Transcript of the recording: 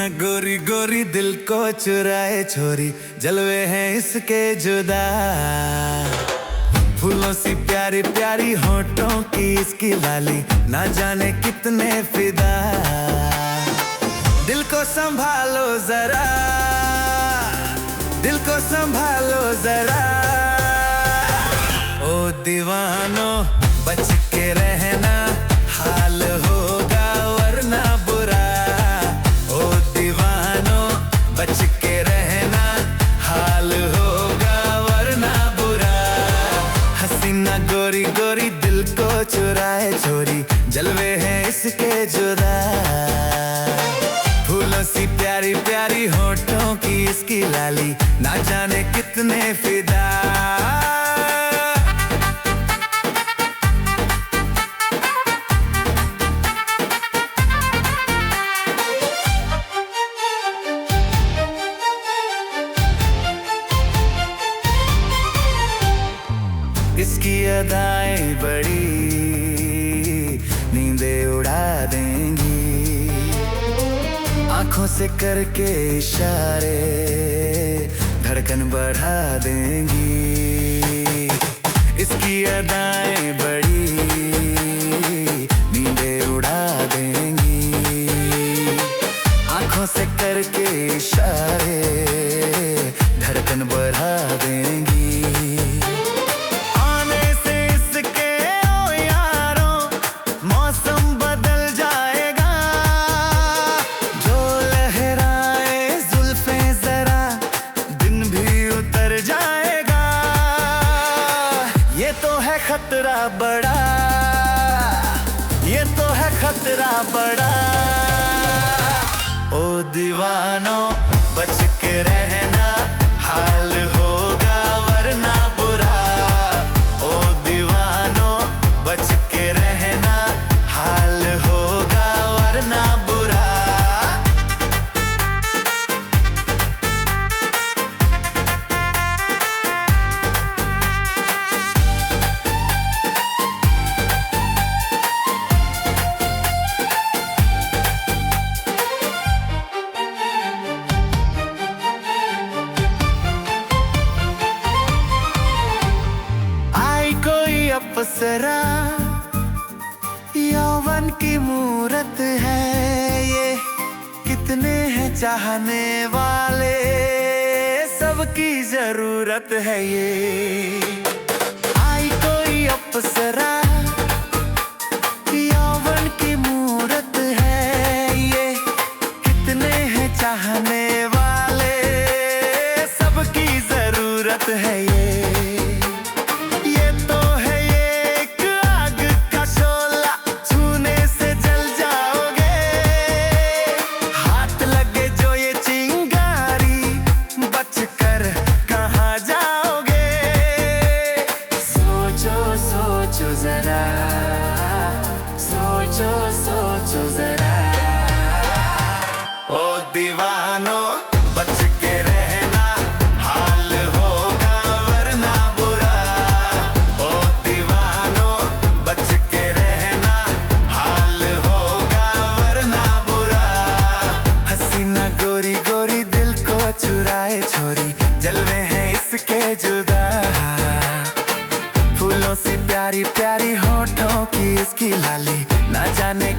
हसीना गोरी गोरी दिल को चुराए छोरी, जलवे हैं इसके जुदा। फूलों सी प्यारी प्यारी होठों की इसकी लाली, ना जाने कितने फिदा। दिल को संभालो जरा, दिल को संभालो जरा। ओ दीवानो बच के रहना, हाल होगा वरना बुरा। ओ दीवानो बच के रहना, हाल होगा वरना बुरा। हसीना गोरी गोरी दिल को चुराए छोरी, जलवे हैं इसके जुदा। फूलों सी प्यारी प्यारी होठों की इसकी लाली, ना जाने कितने फिदा। इसकी अदाएं बड़ी नींदें उड़ा देंगी, आंखों से करके इशारे धड़कन बढ़ा देंगी। इसकी अदाएं बड़ी नींदें उड़ा देंगी, आंखों से करके इशारे धड़कन बढ़ा देंगी। खतरा बड़ा, ये तो है खतरा बड़ा। ओ दीवानो बच के रहना, हाल होगा वरना बुरा। ओ दीवानो बच के रहना, हाल होगा वरना बुरा। अप्सरा यौवन की मूरत है ये, कितने हैं चाहने वाले, सबकी जरूरत है ये। आई कोई अप्सरा यौवन की मूरत है ये, कितने हैं चाहने वाले, सबकी जरूरत है ये। सोचो जरा, ओ दीवानो बच के रहना, हाल होगा वरना बुरा। ओ दीवानो बच के रहना, हाल होगा वरना बुरा। हसीना गोरी गोरी दिल को चुराए छोरी, जलवे हैं इसके जुदा। फूलों सी प्यारी प्यारी होठों की इसकी लाली, ना जाने